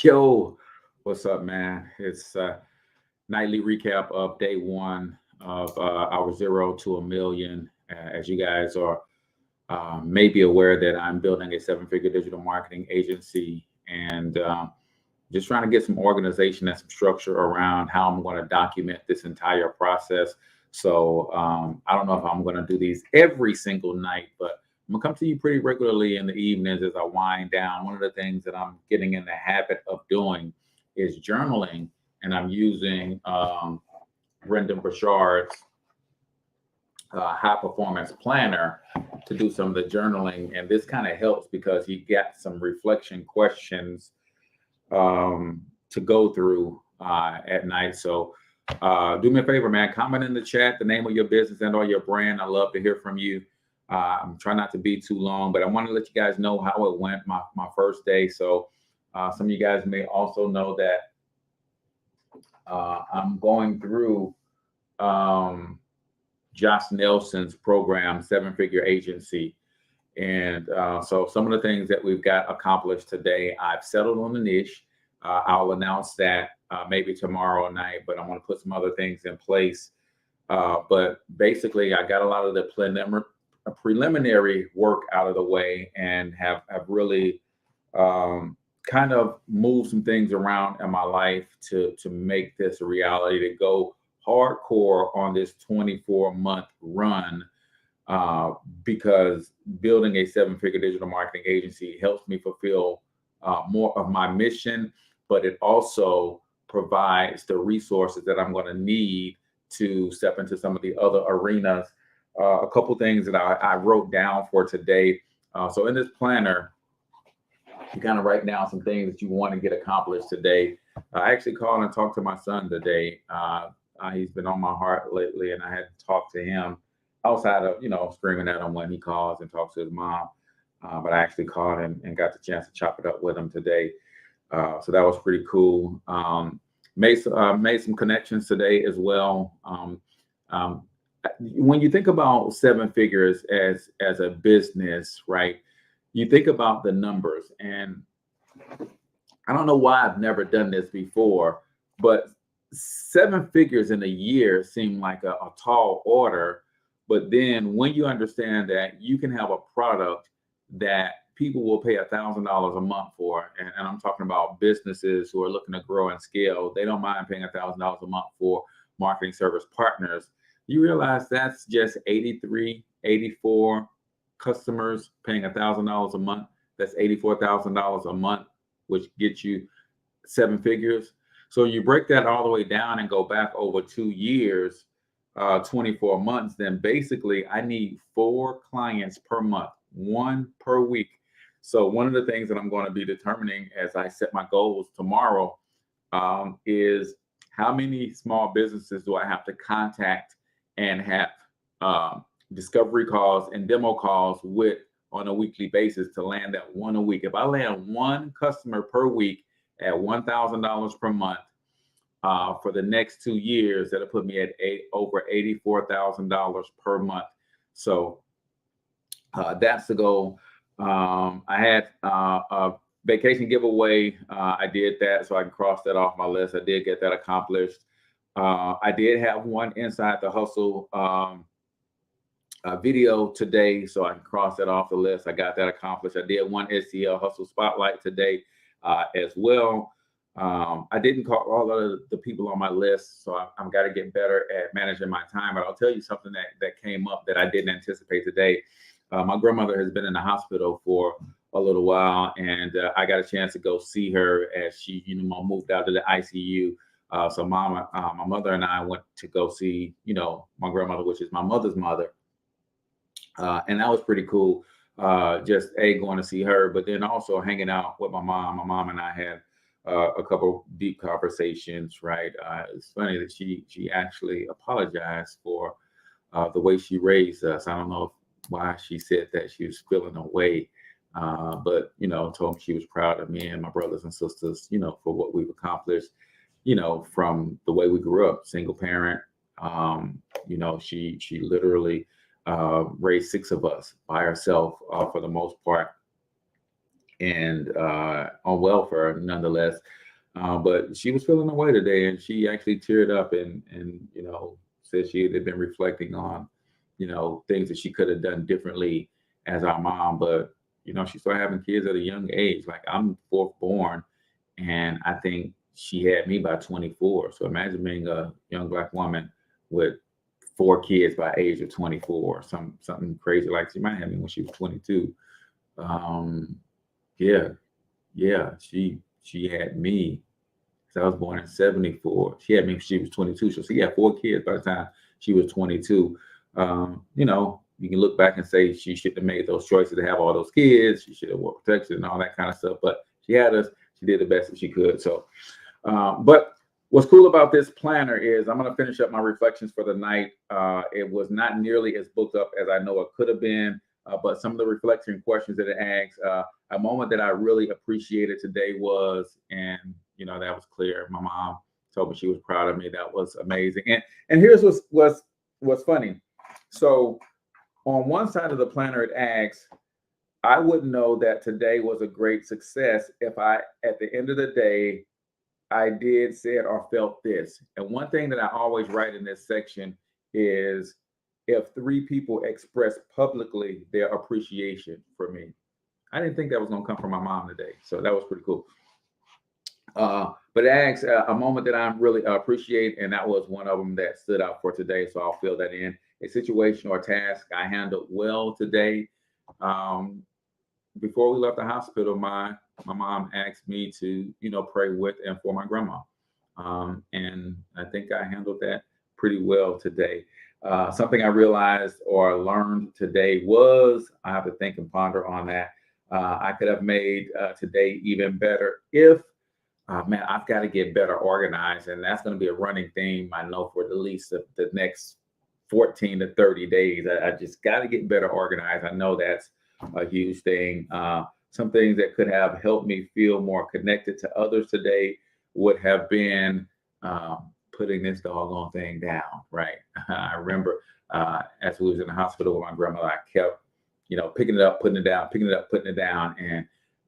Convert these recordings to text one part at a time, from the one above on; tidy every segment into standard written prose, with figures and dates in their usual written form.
Yo, what's up, man? It's nightly recap of day one of our zero to a million. As you guys are maybe aware that I'm building a seven-figure digital marketing agency and just trying to get some organization and some structure around how I'm going to document this entire process. So I don't know if I'm going to do these every single night, but I'm gonna come to you pretty regularly in the evenings as I wind down. One of the things that I'm getting in the habit of doing is journaling, and I'm using Brendan Burchard's high performance planner to do some of the journaling. And this kind of helps because he got some reflection questions to go through at night. So do me a favor, man. Comment in the chat the name of your business and or your brand. I love to hear from you. I'm trying not to be too long, but I want to let you guys know how it went my first day. So some of you guys may also know that I'm going through Josh Nelson's program, Seven Figure Agency. And so some of the things that we've got accomplished today, I've settled on the niche. I'll announce that maybe tomorrow night, but I want to put some other things in place. But basically, I got a lot of the preliminary work out of the way and have really kind of moved some things around in my life to make this a reality, to go hardcore on this 24-month run because building a seven-figure digital marketing agency helps me fulfill more of my mission, but it also provides the resources that I'm going to need to step into some of the other arenas. A couple things that I wrote down for today. So in this planner, you kind of write down some things that you want to get accomplished today. I actually called and talked to my son today. He's been on my heart lately, and I had to talk to him outside of, screaming at him when he calls and talks to his mom. But I actually called and got the chance to chop it up with him today. So that was pretty cool. Made some connections today as well. When you think about seven figures as a business, right? You think about the numbers, and I don't know why I've never done this before, but seven figures in a year seem like a tall order. But then when you understand that you can have a product that people will pay $1,000 a month for, and I'm talking about businesses who are looking to grow and scale, they don't mind paying $1,000 a month for marketing service partners. You realize that's just 83, 84 customers paying $1,000 a month. That's $84,000 a month, which gets you seven figures. So you break that all the way down and go back over 2 years, 24 months, then basically I need 4 clients per month, 1 per week. So one of the things that I'm going to be determining as I set my goals tomorrow is how many small businesses do I have to contact and have discovery calls and demo calls with on a weekly basis to land that one a week. If I land 1 customer per week at $1,000 per month for the next 2 years, that'll put me at over $84,000 per month. So that's the goal. I had a vacation giveaway. I did that, so I can cross that off my list. I did get that accomplished. I did have one Inside the Hustle video today, so I can cross that off the list. I got that accomplished. I did one STL Hustle Spotlight today as well. I didn't call all of the people on my list, so I've got to get better at managing my time. But I'll tell you something that came up that I didn't anticipate today. My grandmother has been in the hospital for a little while, and I got a chance to go see her as she, moved out to the ICU. So my mother and I went to go see, my grandmother, which is my mother's mother. And that was pretty cool. Just going to see her, but then also hanging out with my mom. My mom and I had a couple deep conversations, right? It's funny that she actually apologized for the way she raised us. I don't know why she said that she was feeling away, but told me she was proud of me and my brothers and sisters, for what we've accomplished, from the way we grew up, single parent. She literally raised 6 of us by herself for the most part. and on welfare nonetheless. But she was feeling away today, and she actually teared up and said she had been reflecting on things that she could have done differently as our mom. But she started having kids at a young age. Like, I'm fourth born, and I think she had me by 24. So imagine being a young Black woman with four kids by age of 24, something crazy like she might have me when she was 22. Um, yeah, yeah, she had me. So I was born in 74. She had me when she was 22. So she had four kids by the time she was 22. You can look back and say she should have made those choices to have all those kids. She should have wore protection and all that kind of stuff. But she had us. She did the best that she could. So, but what's cool about this planner is I'm going to finish up my reflections for the night. It was not nearly as booked up as I know it could have been. But some of the reflection questions that it asks, a moment that I really appreciated today was, and that was clear. My mom told me she was proud of me. That was amazing. And here's what's funny. So on one side of the planner, it asks, I wouldn't know that today was a great success if I, at the end of the day, I did, said, or felt this. And one thing that I always write in this section is, if three people express publicly their appreciation for me. I didn't think that was going to come from my mom today. So that was pretty cool. But it asks a moment that I really appreciate, and that was one of them that stood out for today. So I'll fill that in. A situation or task I handled well today. Before we left the hospital, my mom asked me to pray with and for my grandma, and I think I handled that pretty well today. Something I realized or learned today was, I have to think and ponder on that. I could have made today even better if, man, I've got to get better organized. And that's going to be a running theme, I know, for at least the next 14 to 30 days. I just got to get better organized. I know that's a huge thing. Some things that could have helped me feel more connected to others today would have been putting this doggone thing down, right? I remember as we was in the hospital with my grandmother, I kept, picking it up, putting it down, picking it up, putting it down. And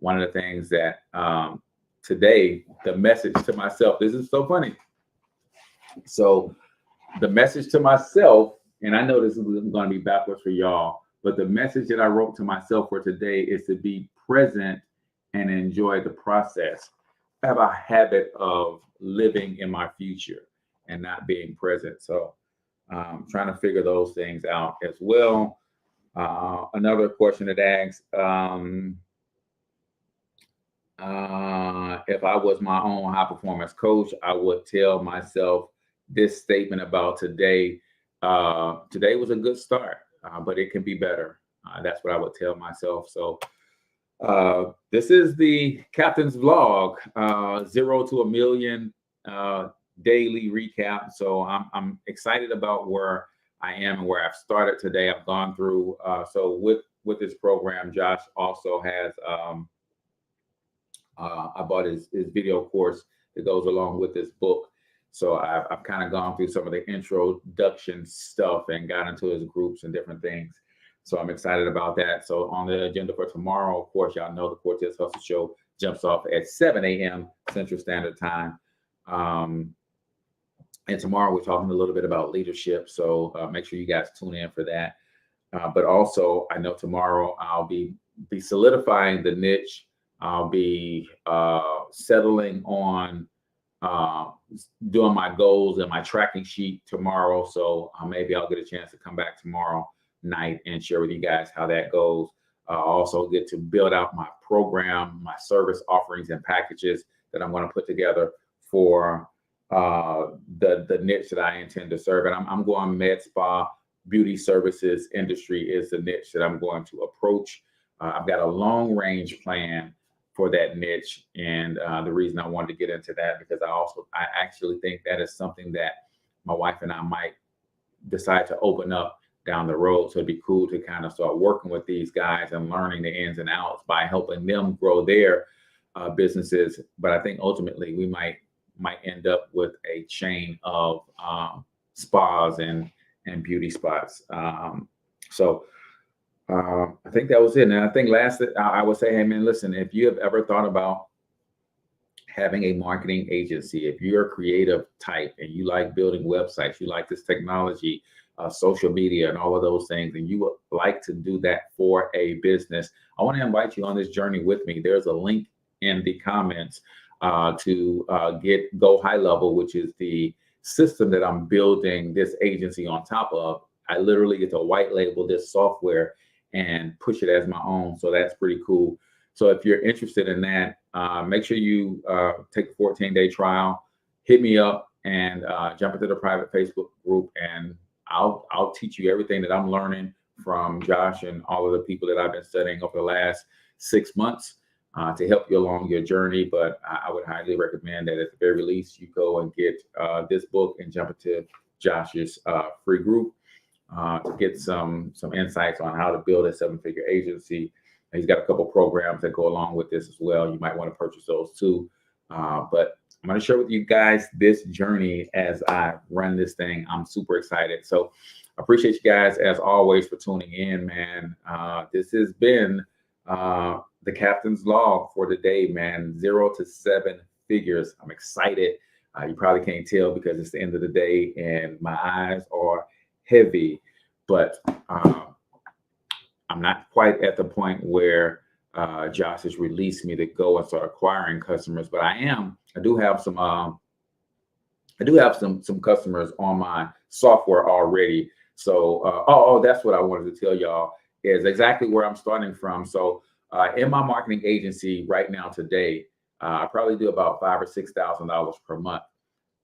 one of the things that today, the message to myself, this is so funny. So the message to myself, and I know this is going to be backwards for y'all, but the message that I wrote to myself for today is to be present and enjoy the process. I have a habit of living in my future and not being present. So trying to figure those things out as well. Another question that asks, if I was my own high performance coach, I would tell myself this statement about today. Today was a good start, but it can be better. That's what I would tell myself. So this is the Captain's Vlog, 0 to a million daily recap. So I'm excited about where I am and where I've started today. I've gone through. So with this program, Josh also has. I bought his video course that goes along with this book. So I've kind of gone through some of the introduction stuff and got into his groups and different things. So I'm excited about that. So on the agenda for tomorrow, of course, y'all know the Cortez Hustle Show jumps off at 7 a.m. Central Standard Time. And tomorrow we're talking a little bit about leadership. So make sure you guys tune in for that. But also, I know tomorrow I'll be solidifying the niche. I'll be settling on doing my goals and my tracking sheet tomorrow. So maybe I'll get a chance to come back tomorrow night and share with you guys how that goes. Also get to build out my program, my service offerings and packages that I'm going to put together for the niche that I intend to serve. And I'm going med spa, beauty services industry is the niche that I'm going to approach. I've got a long range plan for that niche. And the reason I wanted to get into that, because I actually think that is something that my wife and I might decide to open up down the road. So it'd be cool to kind of start working with these guys and learning the ins and outs by helping them grow their businesses. But I think ultimately we might end up with a chain of spas and beauty spots. So I think that was it. And I think last, I would say, hey man, listen, if you have ever thought about having a marketing agency, if you're a creative type and you like building websites, you like this technology, social media, and all of those things, and you would like to do that for a business, I want to invite you on this journey with me. There's a link in the comments to get Go High Level, which is the system that I'm building this agency on top of. I literally get to white label this software and push it as my own. So that's pretty cool. So if you're interested in that, make sure you take a 14-day trial, hit me up, and jump into the private Facebook group, and I'll teach you everything that I'm learning from Josh and all of the people that I've been studying over the last 6 months to help you along your journey. But I would highly recommend that at the very least you go and get this book and jump into Josh's free group to get some insights on how to build a seven-figure agency. And he's got a couple programs that go along with this as well. You might want to purchase those too. But I'm going to share with you guys this journey as I run this thing. I'm super excited. So I appreciate you guys as always for tuning in, man. This has been the captain's log for today, man. 0 to 7 figures. I'm excited. You probably can't tell because it's the end of the day and my eyes are heavy, but I'm not quite at the point where Josh has released me to go and start acquiring customers, but I do have some customers on my software already. So that's what I wanted to tell y'all is exactly where I'm starting from. So in my marketing agency right now today, I probably do about $5,000 or $6,000 per month.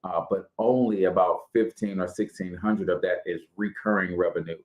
But only about 15 or 1600 of that is recurring revenue.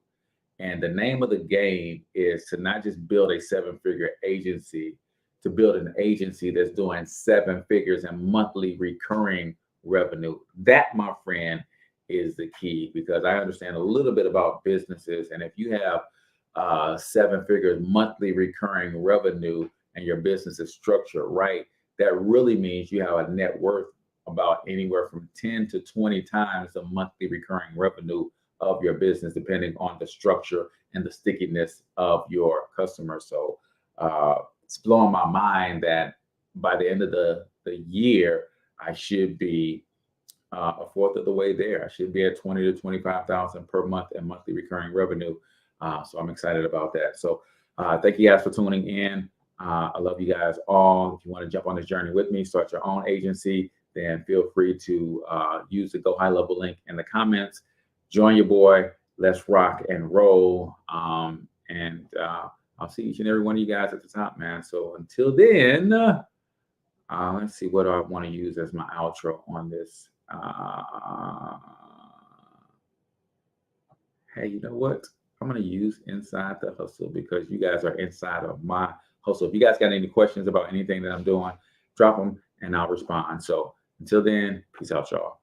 And the name of the game is to not just build a seven-figure agency, to build an agency that's doing 7 figures and monthly recurring revenue. That, my friend, is the key, because I understand a little bit about businesses. And if you have 7 figures monthly recurring revenue and your business is structured right, that really means you have a net worth about anywhere from 10 to 20 times the monthly recurring revenue of your business, depending on the structure and the stickiness of your customers. So it's blowing my mind that by the end of the year, I should be a fourth of the way there. I should be at 20 to 25,000 per month in monthly recurring revenue. So I'm excited about that. So thank you guys for tuning in. I love you guys all. If you want to jump on this journey with me, start your own agency, then feel free to use the Go High Level link in the comments. Join your boy. Let's rock and roll. And I'll see each and every one of you guys at the top, man. So until then, let's see what I want to use as my outro on this. Hey, you know what? I'm going to use Inside the Hustle because you guys are inside of my hustle. If you guys got any questions about anything that I'm doing, drop them and I'll respond. So until then, peace out, y'all.